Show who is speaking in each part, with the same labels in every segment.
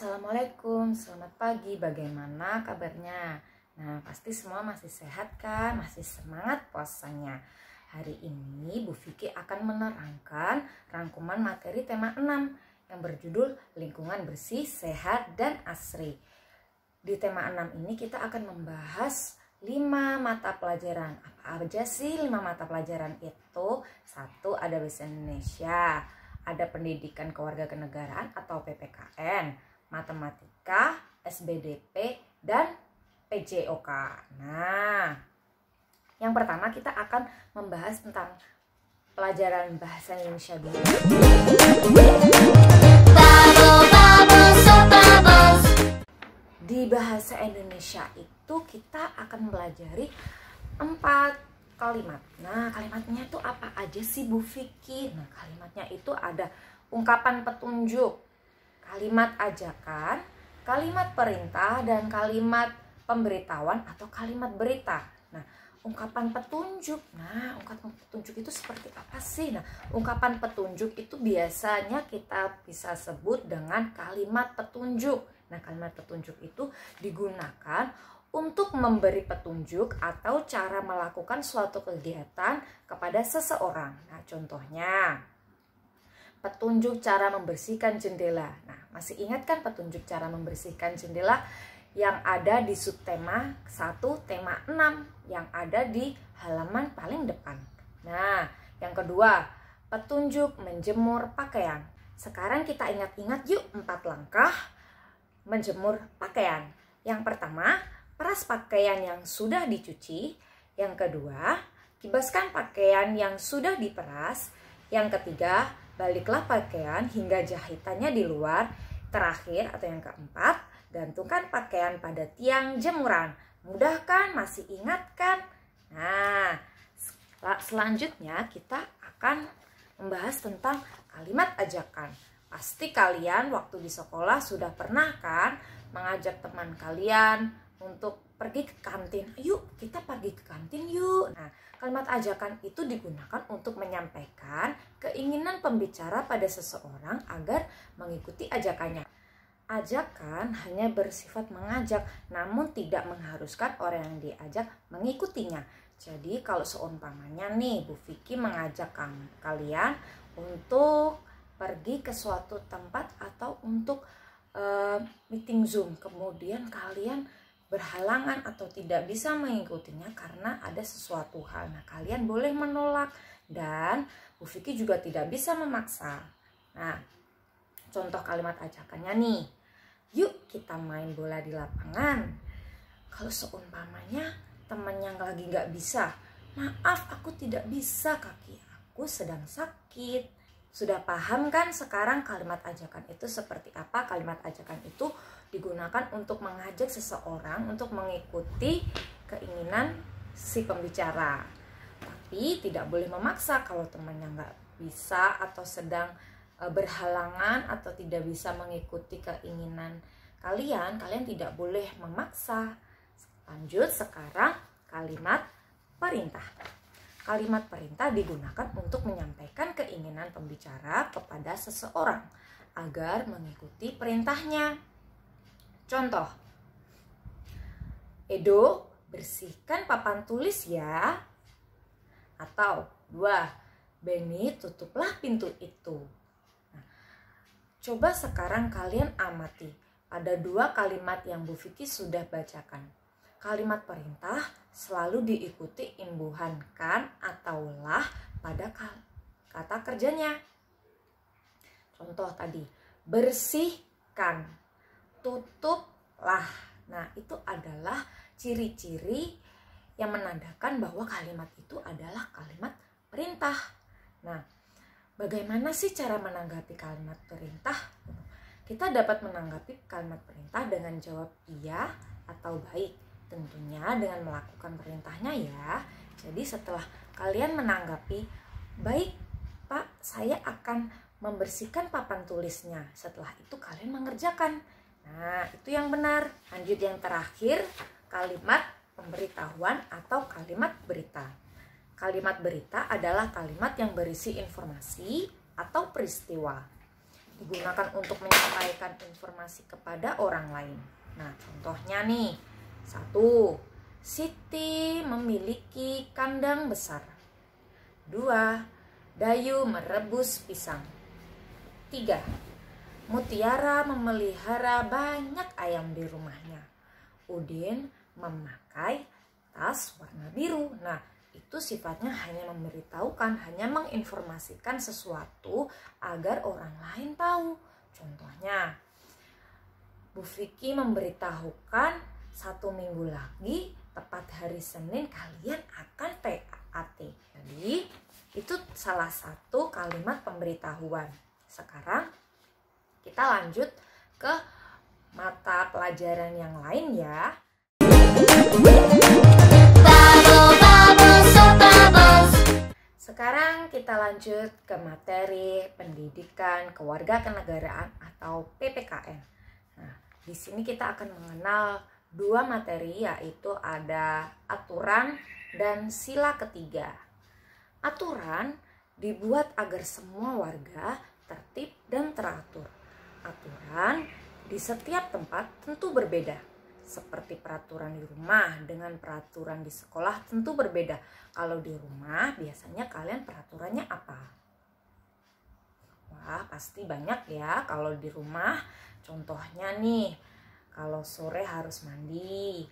Speaker 1: Assalamualaikum, selamat pagi, bagaimana kabarnya? Nah, pasti semua masih sehat kan? Masih semangat puasanya. Hari ini Bu Vicky akan menerangkan rangkuman materi tema 6 yang berjudul Lingkungan Bersih, Sehat, dan Asri. Di tema 6 ini kita akan membahas 5 mata pelajaran. Apa aja sih 5 mata pelajaran itu? 1. Ada Bahasa Indonesia, ada Pendidikan Kewarganegaraan atau PPKN, Matematika, SBDP, dan PJOK. Nah, yang pertama kita akan membahas tentang pelajaran Bahasa Indonesia dulu. Di Bahasa Indonesia itu kita akan mempelajari 4 kalimat. Nah, kalimatnya itu apa aja sih Bu Vicky? Nah, kalimatnya itu ada ungkapan petunjuk, kalimat ajakan, kalimat perintah, dan kalimat pemberitahuan atau kalimat berita. Nah, ungkapan petunjuk. Nah, ungkapan petunjuk itu seperti apa sih? Nah, ungkapan petunjuk itu biasanya kita bisa sebut dengan kalimat petunjuk. Nah, kalimat petunjuk itu digunakan untuk memberi petunjuk atau cara melakukan suatu kegiatan kepada seseorang. Nah, contohnya petunjuk cara membersihkan jendela. Nah, masih ingat kan petunjuk cara membersihkan jendela yang ada di subtema 1 tema 6 yang ada di halaman paling depan. Nah, yang kedua, petunjuk menjemur pakaian. Sekarang kita ingat-ingat yuk 4 langkah menjemur pakaian. Yang pertama, peras pakaian yang sudah dicuci. Yang kedua, kibaskan pakaian yang sudah diperas. Yang ketiga, baliklah pakaian hingga jahitannya di luar. Terakhir atau yang keempat, gantungkan pakaian pada tiang jemuran. Mudah kan? Masih ingat kan? Nah, selanjutnya kita akan membahas tentang kalimat ajakan. Pasti kalian waktu di sekolah sudah pernah kan mengajak teman kalian untuk pergi ke kantin. Yuk, kita pergi ke kantin yuk. Nah, kalimat ajakan itu digunakan untuk menyampaikan keinginan pembicara pada seseorang agar mengikuti ajakannya. Ajakan hanya bersifat mengajak, namun tidak mengharuskan orang yang diajak mengikutinya. Jadi kalau seumpamanya nih Bu Vicky mengajak kalian untuk pergi ke suatu tempat atau untuk meeting Zoom, kemudian kalian berhalangan atau tidak bisa mengikutinya karena ada sesuatu hal. Nah, kalian boleh menolak dan Bu Vicky juga tidak bisa memaksa. Nah, contoh kalimat ajakannya nih, yuk kita main bola di lapangan. Kalau seumpamanya teman yang lagi nggak bisa, maaf aku tidak bisa, kaki aku sedang sakit. Sudah paham kan sekarang kalimat ajakan itu seperti apa? Kalimat ajakan itu digunakan untuk mengajak seseorang untuk mengikuti keinginan si pembicara. Tapi tidak boleh memaksa kalau temannya nggak bisa atau sedang berhalangan atau tidak bisa mengikuti keinginan kalian tidak boleh memaksa. Lanjut sekarang kalimat perintah. Kalimat perintah digunakan untuk menyampaikan keinginan pembicara kepada seseorang agar mengikuti perintahnya. Contoh, Edo, bersihkan papan tulis ya. Atau 2, Benny, tutuplah pintu itu. Nah, coba sekarang kalian amati pada 2 kalimat yang Bu Vicky sudah bacakan. Kalimat perintah selalu diikuti imbuhan kan atau lah pada kata kerjanya. Contoh tadi, bersihkan, tutuplah. Nah, itu adalah ciri-ciri yang menandakan bahwa kalimat itu adalah kalimat perintah. Nah, bagaimana sih cara menanggapi kalimat perintah? Kita dapat menanggapi kalimat perintah dengan jawab iya atau baik. Tentunya dengan melakukan perintahnya ya. Jadi setelah kalian menanggapi, baik Pak, saya akan membersihkan papan tulisnya. Setelah itu kalian mengerjakan. Nah, itu yang benar. Lanjut yang terakhir, kalimat pemberitahuan atau kalimat berita. Kalimat berita adalah kalimat yang berisi informasi atau peristiwa digunakan untuk menyampaikan informasi kepada orang lain. Nah, contohnya nih. 1. Siti memiliki kandang besar. 2. Dayu merebus pisang. 3. Mutiara memelihara banyak ayam di rumahnya. Udin memakai tas warna biru. Nah, itu sifatnya hanya memberitahukan, hanya menginformasikan sesuatu agar orang lain tahu. Contohnya, Bu Vicky memberitahukan 1 minggu lagi, tepat hari Senin, kalian akan TAT. Jadi, itu salah satu kalimat pemberitahuan. Sekarang, kita lanjut ke mata pelajaran yang lain ya. Sekarang kita lanjut ke materi pendidikan kewarganegaraan atau PPKN. Nah, di sini kita akan mengenal 2 materi, yaitu ada aturan dan sila ketiga. Aturan dibuat agar semua warga tertib dan teratur. Aturan di setiap tempat tentu berbeda. Seperti peraturan di rumah dengan peraturan di sekolah tentu berbeda. Kalau di rumah biasanya kalian peraturannya apa? Wah, pasti banyak ya kalau di rumah. Contohnya nih, kalau sore harus mandi,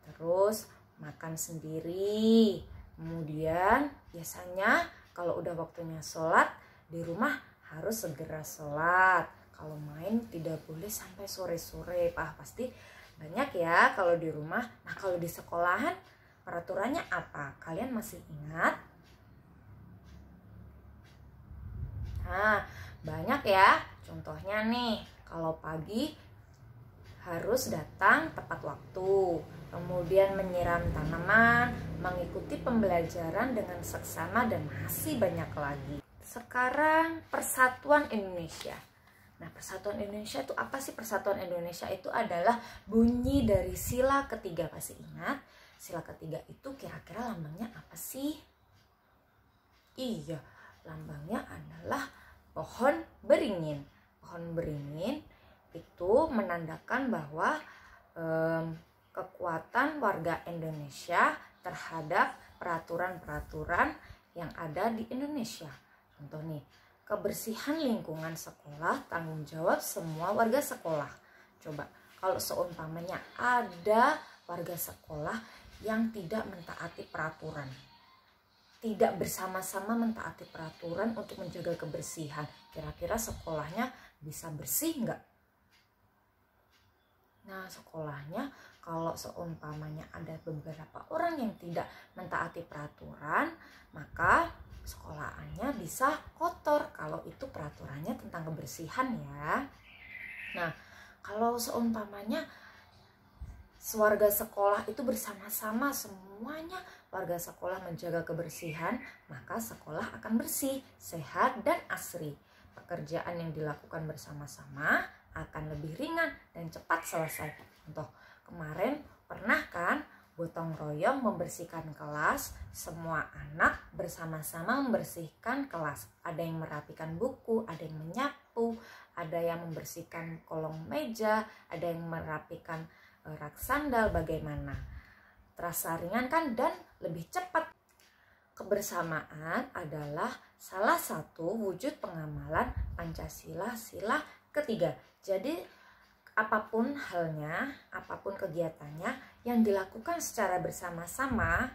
Speaker 1: terus makan sendiri. Kemudian biasanya kalau udah waktunya sholat di rumah harus segera sholat. Kalau main tidak boleh sampai sore-sore. Pasti banyak ya kalau di rumah. Nah, kalau di sekolahan peraturannya apa? Kalian masih ingat? Nah, banyak ya. Contohnya nih, kalau pagi harus datang tepat waktu. Kemudian menyiram tanaman, mengikuti pembelajaran dengan seksama, dan masih banyak lagi. Sekarang Persatuan Indonesia. Nah, Persatuan Indonesia itu apa sih? Persatuan Indonesia itu adalah bunyi dari sila ketiga. Pasti ingat, sila ketiga itu kira-kira lambangnya apa sih? Iya, lambangnya adalah pohon beringin. Pohon beringin itu menandakan bahwa kekuatan warga Indonesia terhadap peraturan-peraturan yang ada di Indonesia. Contoh nih, kebersihan lingkungan sekolah tanggung jawab semua warga sekolah. Coba kalau seumpamanya ada warga sekolah yang tidak mentaati peraturan, tidak bersama-sama mentaati peraturan untuk menjaga kebersihan, kira-kira sekolahnya bisa bersih nggak? Nah, sekolahnya kalau seumpamanya ada beberapa orang yang tidak mentaati peraturan, maka sekolahannya bisa kotor kalau itu peraturannya tentang kebersihan ya. Nah, kalau seumpamanya warga sekolah itu bersama-sama, semuanya warga sekolah menjaga kebersihan, maka sekolah akan bersih, sehat, dan asri. Pekerjaan yang dilakukan bersama-sama akan lebih ringan dan cepat selesai. Contoh, kemarin pernah kan gotong royong membersihkan kelas, semua anak bersama-sama membersihkan kelas. Ada yang merapikan buku, ada yang menyapu, ada yang membersihkan kolong meja, ada yang merapikan rak sandal. Bagaimana? Terasa ringan kan dan lebih cepat. Kebersamaan adalah salah satu wujud pengamalan Pancasila sila ketiga. Jadi apapun halnya, apapun kegiatannya yang dilakukan secara bersama-sama,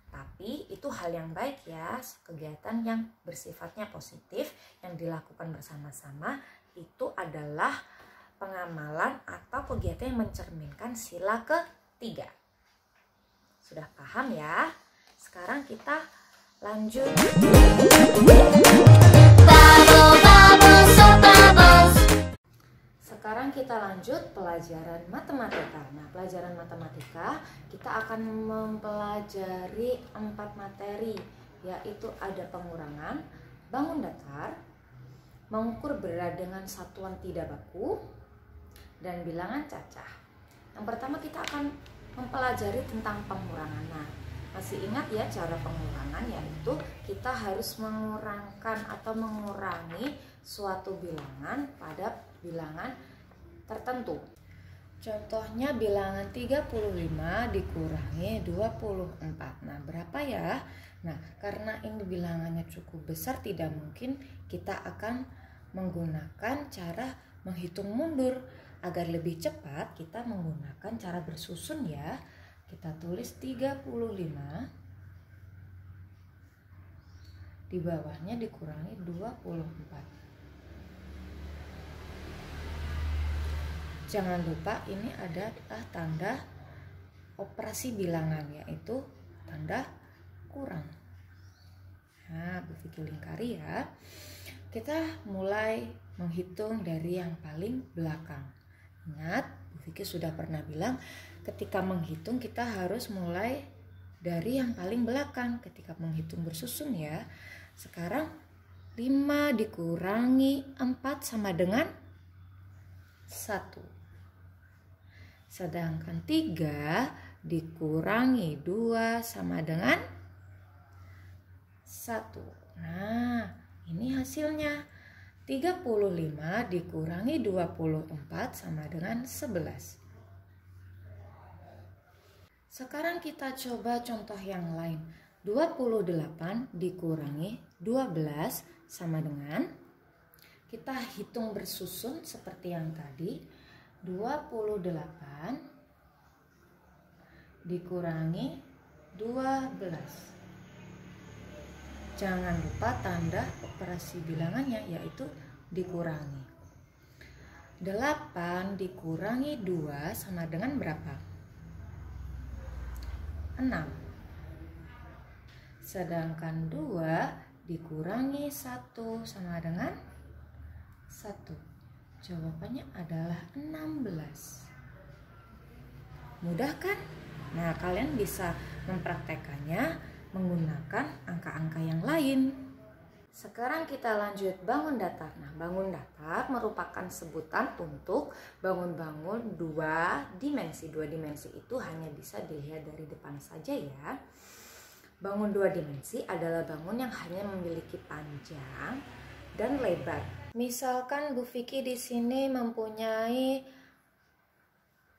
Speaker 1: tapi itu hal yang baik ya, kegiatan yang bersifatnya positif yang dilakukan bersama-sama itu adalah pengamalan atau kegiatan yang mencerminkan sila ketiga. Sudah paham ya? Sekarang kita lanjut. Sekarang kita lanjut pelajaran matematika. Nah, pelajaran matematika kita akan mempelajari 4 materi, yaitu ada pengurangan, bangun datar, mengukur berat dengan satuan tidak baku, dan bilangan cacah. Yang pertama kita akan mempelajari tentang pengurangan. Nah, Masih ingat ya cara pengurangan, yaitu kita harus mengurangkan atau mengurangi suatu bilangan pada bilangan tertentu. Contohnya bilangan 35 dikurangi 24. Nah, berapa ya? Nah, karena ini bilangannya cukup besar, tidak mungkin kita akan menggunakan cara menghitung mundur. Agar lebih cepat, kita menggunakan cara bersusun ya. Kita tulis 35, di bawahnya dikurangi 24. Jangan lupa ini adalah tanda operasi bilangan, yaitu tanda kurang. Nah, Bu Vicky lingkari ya. Kita mulai menghitung dari yang paling belakang. Ingat, Bu Vicky sudah pernah bilang, ketika menghitung kita harus mulai dari yang paling belakang ketika menghitung bersusun ya. Sekarang 5 dikurangi 4 sama dengan 1. Sedangkan 3 dikurangi 2 sama dengan 1. Nah, ini hasilnya. 35 dikurangi 24 sama dengan 11. Sekarang kita coba contoh yang lain. 28 dikurangi 12 sama dengan, kita hitung bersusun seperti yang tadi. 28 dikurangi 12. Jangan lupa tanda operasi bilangannya, yaitu dikurangi. 8 dikurangi 2 sama dengan berapa? 6. Sedangkan 2 dikurangi 1 sama dengan 1. Jawabannya adalah 16. Mudah kan? Nah, kalian bisa mempraktekannya menggunakan angka-angka yang lain. Sekarang kita lanjut bangun datar. Nah, bangun datar merupakan sebutan untuk bangun-bangun 2 dimensi. 2 dimensi itu hanya bisa dilihat dari depan saja ya. Bangun 2 dimensi adalah bangun yang hanya memiliki panjang dan lebar. Misalkan Bu Vicky di sini mempunyai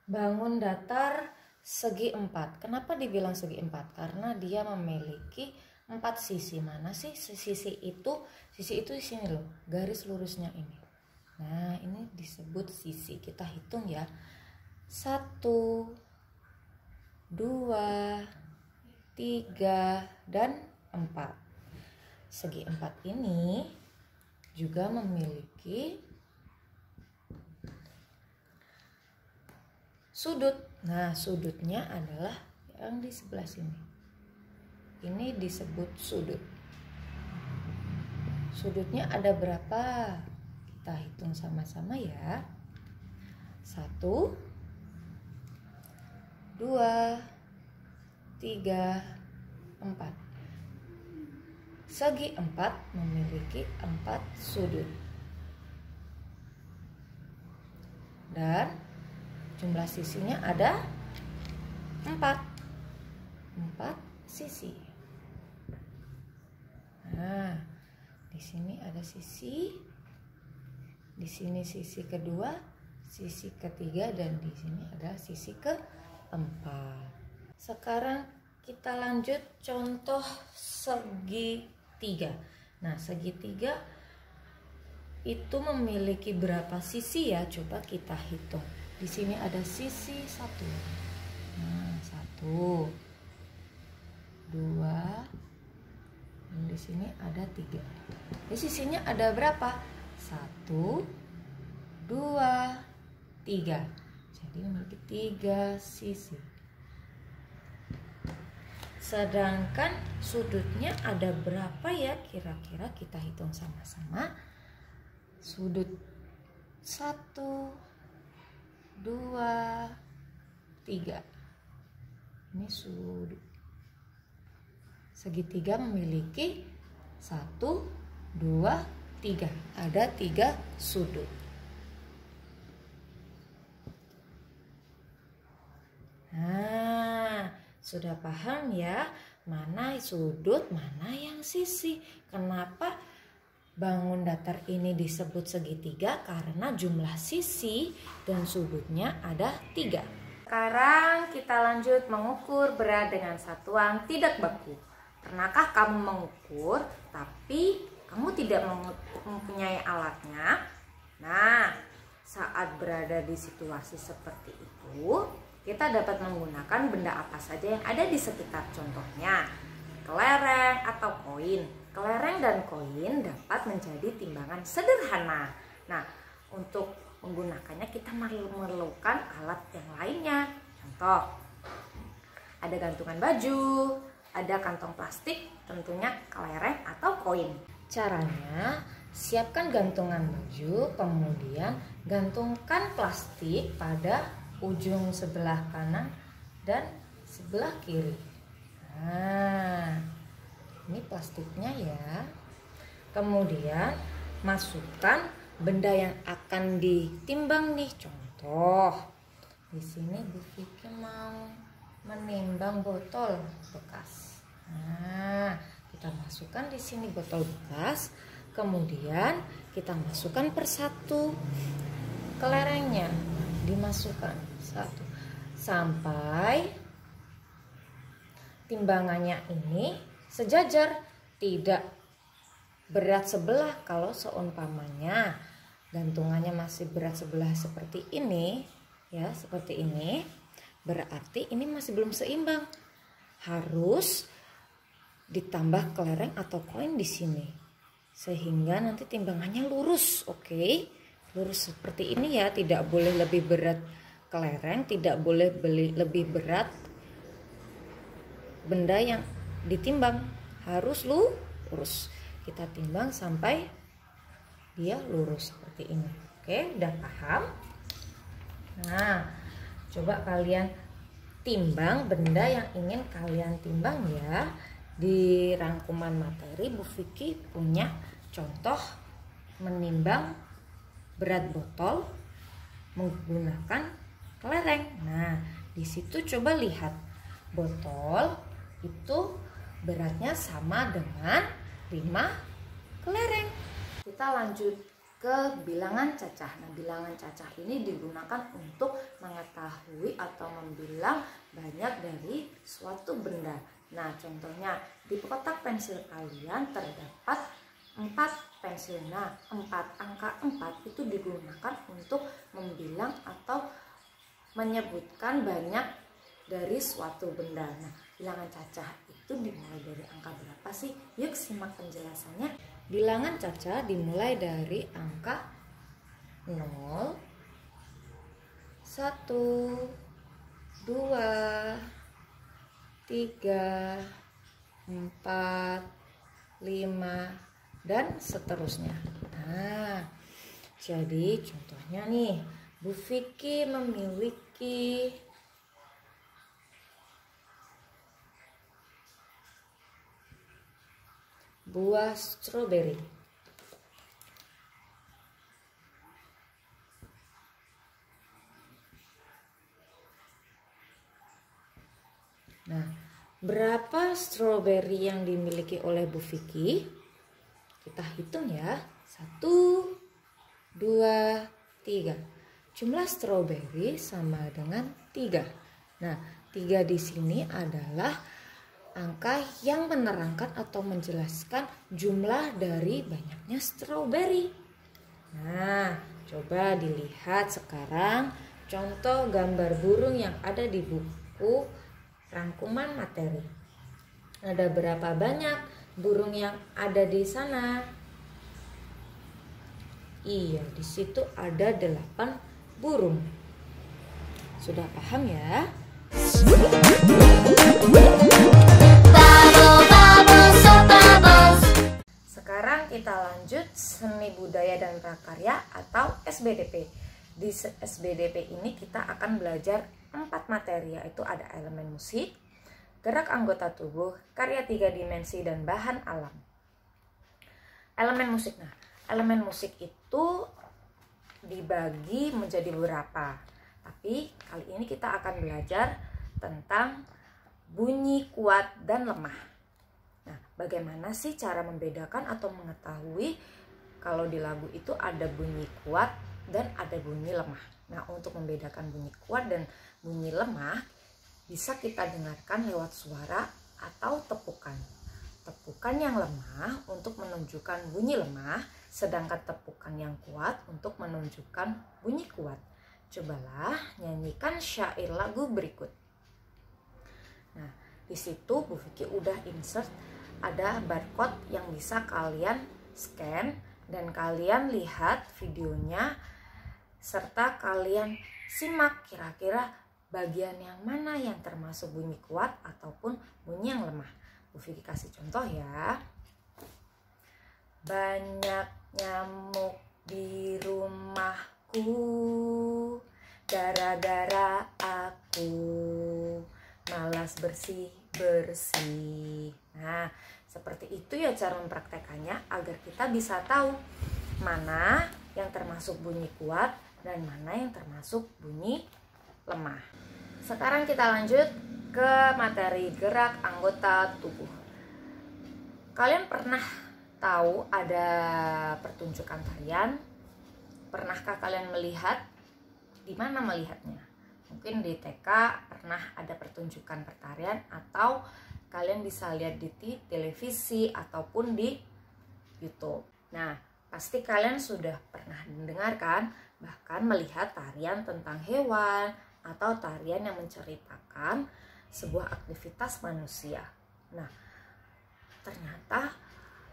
Speaker 1: bangun datar segi 4. Kenapa dibilang segi 4? Karena dia memiliki 4 sisi. Mana sih sisi itu? Sisi itu di sini loh, garis lurusnya ini. Nah, ini disebut sisi. Kita hitung ya. 1, 2, 3, dan 4. Segi 4 ini juga memiliki sudut. Nah, sudutnya adalah yang di sebelah sini. Ini disebut sudut. Sudutnya ada berapa? Kita hitung sama-sama ya. 1, 2, 3, 4. Segi 4 memiliki 4 sudut. Dan jumlah sisinya ada 4. 4 sisi. Nah, di sini ada sisi, di sini sisi kedua, sisi ketiga, dan di sini ada sisi keempat. Sekarang kita lanjut contoh segitiga. Nah, segitiga itu memiliki berapa sisi ya? Coba kita hitung. Di sini ada sisi 1. Nah, 1, 2, di sini ada 3. Di sisinya ada berapa? 1, 2, 3. Jadi memiliki 3 sisi. Sedangkan sudutnya ada berapa ya? Kira-kira kita hitung sama-sama. Sudut 1, 2, 3. Ini sudut. Segitiga memiliki 1, 2, 3. Ada 3 sudut. Nah, Sudah paham ya, mana sudut, mana yang sisi. Kenapa bangun datar ini disebut segitiga? Karena jumlah sisi dan sudutnya ada 3. Sekarang kita lanjut mengukur berat dengan satuan tidak baku. Pernahkah kamu mengukur tapi kamu tidak mempunyai alatnya? Nah, saat berada di situasi seperti itu, kita dapat menggunakan benda apa saja yang ada di sekitar, contohnya kelereng atau koin. Kelereng dan koin dapat menjadi timbangan sederhana. Nah, untuk menggunakannya kita memerlukan alat yang lainnya. Contoh, ada gantungan baju, ada kantong plastik, tentunya kelereng atau koin. Caranya, siapkan gantungan baju, kemudian gantungkan plastik pada ujung sebelah kanan dan sebelah kiri. Nah, ini plastiknya ya. Kemudian masukkan benda yang akan ditimbang nih. Contoh, di sini Bu Vicky mau menimbang botol bekas. Nah, kita masukkan di sini botol bekas. Kemudian kita masukkan persatu kelerengnya, dimasukkan satu sampai timbangannya ini sejajar, tidak berat sebelah. Kalau seumpamanya gantungannya masih berat sebelah seperti ini ya, seperti ini, berarti ini masih belum seimbang, harus ditambah kelereng atau koin di sini sehingga nanti timbangannya lurus. Oke, lurus seperti ini ya, tidak boleh lebih berat kelereng, tidak boleh lebih berat benda yang ditimbang, harus lurus. Kita timbang sampai dia lurus seperti ini. Oke, udah paham? Nah, coba kalian timbang benda yang ingin kalian timbang ya. Di rangkuman materi Bu Vicky punya contoh menimbang berat botol menggunakan kelereng. Nah, di situ coba lihat, botol itu beratnya sama dengan 5 kelereng. Kita lanjut ke bilangan cacah. Nah, bilangan cacah ini digunakan untuk mengetahui atau membilang banyak dari suatu benda. Nah, contohnya di kotak pensil kalian terdapat 4 pensil. Nah, angka 4 itu digunakan untuk membilang atau menyebutkan banyak dari suatu benda. Nah, bilangan cacah itu dimulai dari angka berapa sih? Yuk simak penjelasannya. Bilangan cacah dimulai dari angka 0, 1, 2, 3, 4, 5, dan seterusnya. Nah, jadi contohnya nih, Bu Vicky memiliki buah stroberi. Nah, berapa stroberi yang dimiliki oleh Bu Vicky? Kita hitung ya. 1, 2, 3. Jumlah stroberi sama dengan 3. Nah, 3 di sini adalah angka yang menerangkan atau menjelaskan jumlah dari banyaknya stroberi. Nah, coba dilihat sekarang contoh gambar burung yang ada di buku rangkuman materi. Ada berapa banyak burung yang ada di sana? Iya, di situ ada 8 burung. Sudah paham ya? Sekarang kita lanjut seni budaya dan prakarya atau SBDP. Di SBDP ini kita akan belajar 4 materi, yaitu ada elemen musik, gerak anggota tubuh, karya 3 dimensi, dan bahan alam. Elemen musik. Nah, elemen musik itu dibagi menjadi beberapa. Tapi kali ini kita akan belajar tentang bunyi kuat dan lemah. Nah, bagaimana sih cara membedakan atau mengetahui kalau di lagu itu ada bunyi kuat dan ada bunyi lemah? Nah, untuk membedakan bunyi kuat dan bunyi lemah bisa kita dengarkan lewat suara atau tepukan. Tepukan yang lemah untuk menunjukkan bunyi lemah, sedangkan tepukan yang kuat untuk menunjukkan bunyi kuat. Cobalah nyanyikan syair lagu berikut. Nah, di situ Bu Vicky udah insert ada barcode yang bisa kalian scan dan kalian lihat videonya serta kalian simak kira-kira bagian yang mana yang termasuk bunyi kuat ataupun bunyi yang lemah. Bu Vicky kasih contoh ya. Banyak nyamuk di rumahku gara-gara aku malas bersih-bersih. Nah, seperti itu ya cara mempraktekannya agar kita bisa tahu mana yang termasuk bunyi kuat dan mana yang termasuk bunyi lemah. Sekarang kita lanjut ke materi gerak anggota tubuh. Kalian pernah tahu ada pertunjukan tarian? Pernahkah kalian melihat? Di mana melihatnya? Mungkin di TK pernah ada pertunjukan pertarian atau kalian bisa lihat di televisi ataupun di YouTube. Nah, pasti kalian sudah pernah mendengarkan bahkan melihat tarian tentang hewan atau tarian yang menceritakan sebuah aktivitas manusia. Nah, ternyata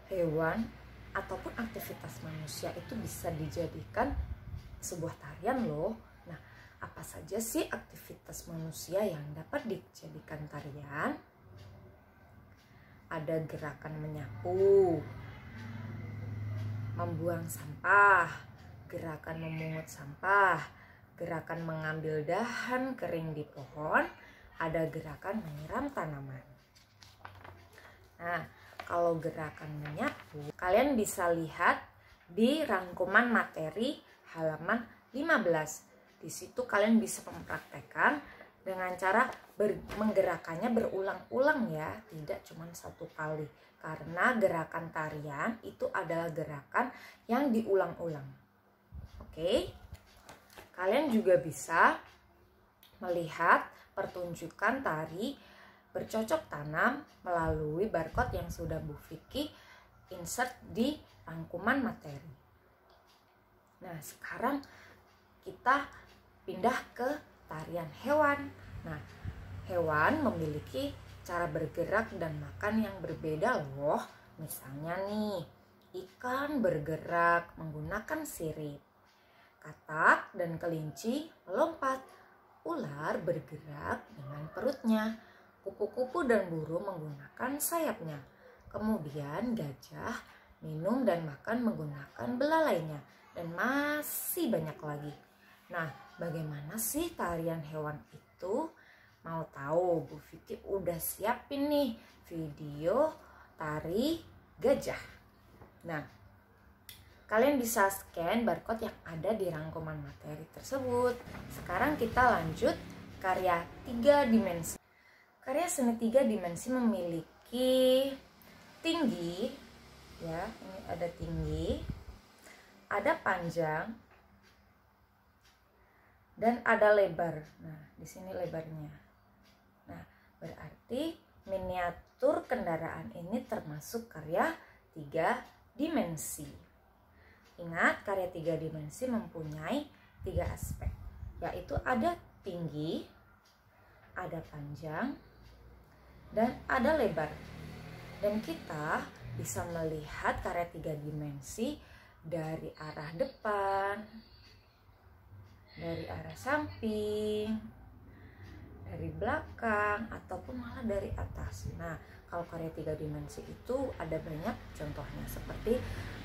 Speaker 1: hewan ataupun aktivitas manusia itu bisa dijadikan sebuah tarian loh. Nah, apa saja sih aktivitas manusia yang dapat dijadikan tarian? Ada gerakan menyapu, membuang sampah, gerakan memungut sampah, gerakan mengambil dahan kering di pohon, ada gerakan menyiram tanaman. Nah, kalau gerakan menyapu, kalian bisa lihat di rangkuman materi halaman 15. Di situ kalian bisa mempraktekkan dengan cara menggerakkannya berulang-ulang ya, tidak cuma satu kali. Karena gerakan tarian itu adalah gerakan yang diulang-ulang. Oke? Kalian juga bisa melihat pertunjukan tari bercocok tanam melalui barcode yang sudah Bu Vicky insert di rangkuman materi. Nah, sekarang kita pindah ke tarian hewan. Nah, hewan memiliki cara bergerak dan makan yang berbeda loh. Misalnya nih, ikan bergerak menggunakan sirip. Katak dan kelinci melompat. Ular bergerak dengan perutnya. Kupu-kupu dan burung menggunakan sayapnya. Kemudian gajah minum dan makan menggunakan belalainya. Dan masih banyak lagi. Nah, bagaimana sih tarian hewan itu? Mau tahu? Bu Vicky udah siapin nih video tari gajah. Nah, kalian bisa scan barcode yang ada di rangkuman materi tersebut. Sekarang kita lanjut karya 3 dimensi. Karya seni 3 dimensi memiliki tinggi, ya, ini ada tinggi, ada panjang, dan ada lebar. Nah, di sini lebarnya. Nah, berarti miniatur kendaraan ini termasuk karya 3 dimensi. Ingat, karya 3 dimensi mempunyai 3 aspek, yaitu ada tinggi, ada panjang, dan ada lebar. Dan kita bisa melihat karya 3 dimensi dari arah depan, dari arah samping, dari belakang, ataupun malah dari atas. Nah, kalau karya 3 dimensi itu ada banyak contohnya, seperti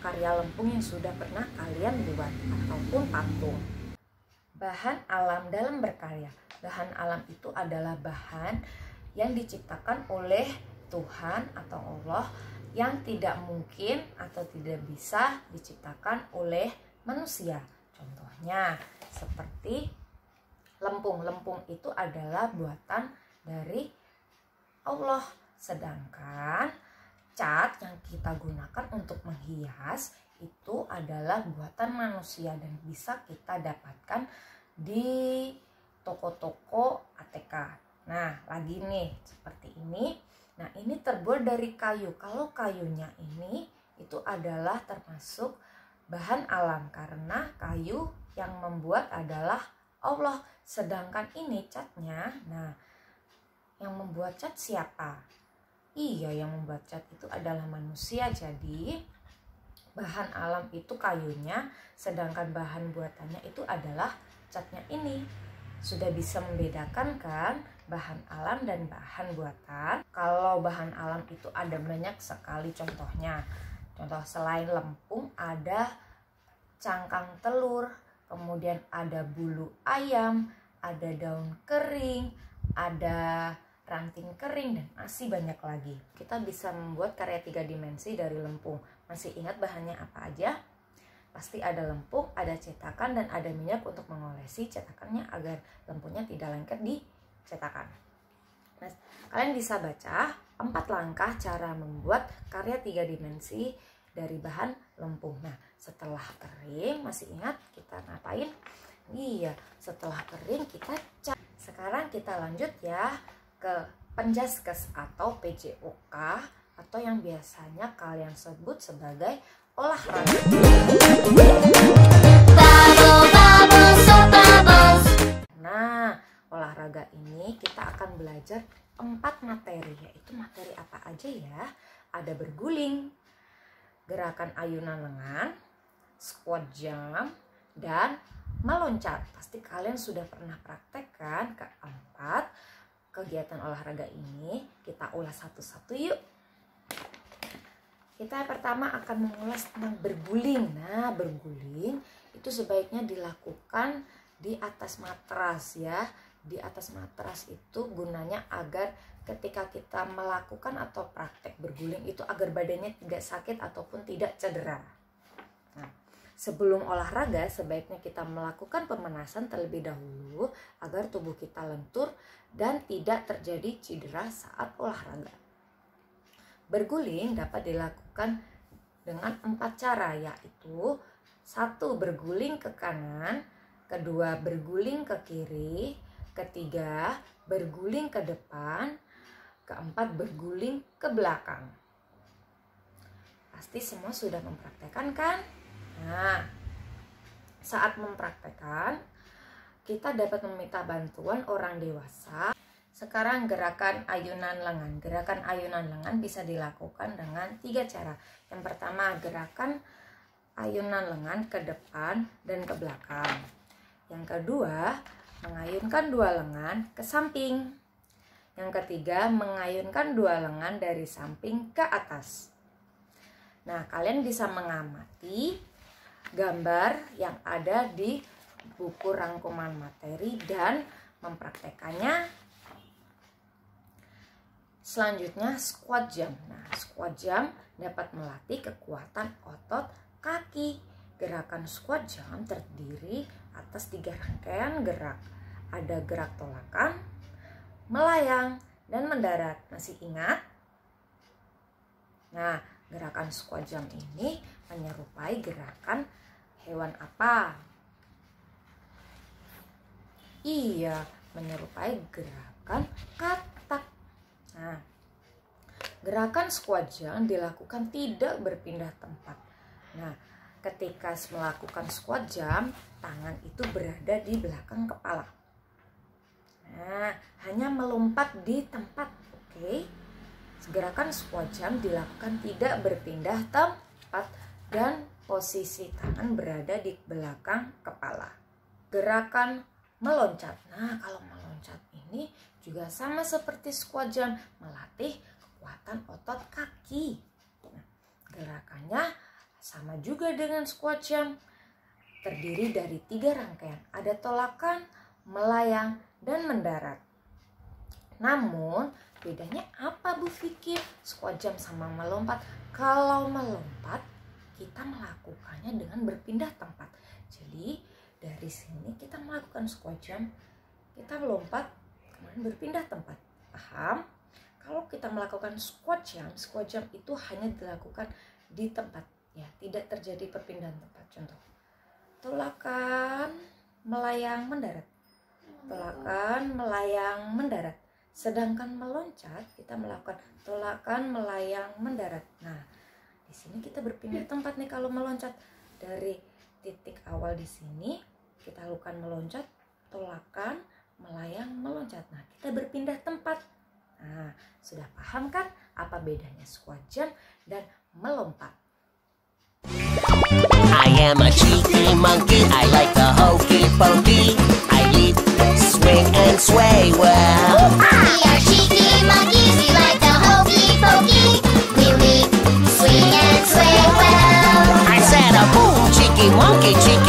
Speaker 1: karya lempung yang sudah pernah kalian buat ataupun patung. Bahan alam dalam berkarya. Bahan alam itu adalah bahan yang diciptakan oleh Tuhan atau Allah yang tidak mungkin atau tidak bisa diciptakan oleh manusia. Contohnya seperti lempung. Lempung itu adalah buatan dari Allah. Sedangkan cat yang kita gunakan untuk menghias itu adalah buatan manusia dan bisa kita dapatkan di toko-toko ATK. Nah, lagi nih seperti ini. Nah, ini terbuat dari kayu. Kalau kayunya ini itu adalah termasuk bahan alam karena kayu yang membuat adalah Allah. Sedangkan ini catnya, nah yang membuat cat siapa? Iya, yang membuat cat itu adalah manusia. Jadi bahan alam itu kayunya, sedangkan bahan buatannya itu adalah catnya ini. Sudah bisa membedakan kan bahan alam dan bahan buatan? Kalau bahan alam itu ada banyak sekali contohnya. Contoh selain lempung ada cangkang telur, kemudian ada bulu ayam, ada daun kering, ada ranting kering, dan masih banyak lagi. Kita bisa membuat karya 3 dimensi dari lempung. Masih ingat bahannya apa aja? Pasti ada lempung, ada cetakan, dan ada minyak untuk mengolesi cetakannya agar lempungnya tidak lengket di cetakan. Nah, kalian bisa baca 4 langkah cara membuat karya 3 dimensi dari bahan lempung. Nah, setelah kering, masih ingat kita ngapain? Iya, setelah kering kita cat. Sekarang kita lanjut ya ke penjaskes atau PJOK atau yang biasanya kalian sebut sebagai olahraga. Nah, olahraga ini kita akan belajar 4 materi, yaitu materi apa aja ya? Ada berguling, gerakan ayunan lengan, squat jump, dan meloncat. Pasti kalian sudah pernah praktekkan keempat kegiatan olahraga ini. Kita ulas satu-satu yuk. Kita pertama akan mengulas tentang berguling. Nah, berguling itu sebaiknya dilakukan di atas matras ya. Di atas matras itu gunanya agar ketika kita melakukan atau praktek berguling itu agar badannya tidak sakit ataupun tidak cedera. Nah, sebelum olahraga sebaiknya kita melakukan pemanasan terlebih dahulu agar tubuh kita lentur dan tidak terjadi cedera saat olahraga. Berguling dapat dilakukan dengan 4 cara, yaitu 1. Berguling ke kanan, 2. Berguling ke kiri, 3. Berguling ke depan, 4. Berguling ke belakang. Pasti semua sudah mempraktekkan kan? Nah, saat mempraktekkan, kita dapat meminta bantuan orang dewasa. Sekarang gerakan ayunan lengan. Gerakan ayunan lengan bisa dilakukan dengan 3 cara. Yang pertama, gerakan ayunan lengan ke depan dan ke belakang. Yang kedua, mengayunkan 2 lengan ke samping. Yang ketiga, mengayunkan 2 lengan dari samping ke atas. Nah, kalian bisa mengamati gambar yang ada di buku rangkuman materi dan mempraktekannya. Selanjutnya squat jump. Nah, squat jump dapat melatih kekuatan otot kaki. Gerakan squat jump terdiri atas 3 rangkaian gerak. Ada gerak tolakan, melayang, dan mendarat. Masih ingat? Nah, gerakan squat jump ini menyerupai gerakan hewan apa? Iya, menyerupai gerakan katak. Nah, gerakan squat jump dilakukan tidak berpindah tempat. Nah, ketika melakukan squat jump, tangan itu berada di belakang kepala. Nah, hanya melompat di tempat, oke? Gerakan squat jump dilakukan tidak berpindah tempat dan posisi tangan berada di belakang kepala. Gerakan meloncat. Nah, kalau meloncat ini juga sama seperti squat jump, melatih kekuatan otot kaki. Nah, gerakannya sama juga dengan squat jump. Terdiri dari 3 rangkaian. Ada tolakan, melayang, dan mendarat. Namun, bedanya apa Bu Fikir? Squat jump sama melompat. Kalau melompat, kita melakukannya dengan berpindah tempat. Jadi, dari sini kita melakukan squat jump, kita melompat, kemudian berpindah tempat. Paham? kalau kita melakukan squat jump itu hanya dilakukan di tempat, ya, tidak terjadi perpindahan tempat. Contoh, tolakan, melayang, mendarat, tolakan, melayang, mendarat. Sedangkan meloncat kita melakukan tolakan, melayang, mendarat. Nah, di sini kita berpindah tempat nih kalau meloncat. Dari titik awal di sini kita lakukan meloncat, tolakan, melayang, meloncat. Nah, kita berpindah tempat. Nah, sudah paham kan apa bedanya squat jump dan melompat?
Speaker 2: I am a cheeky monkey, I like the hokey pokey. I leap, swing and sway well.
Speaker 3: We are cheeky monkeys, we like the hokey pokey. We leap, swing and sway well.
Speaker 2: I said a boom, cheeky monkey, cheeky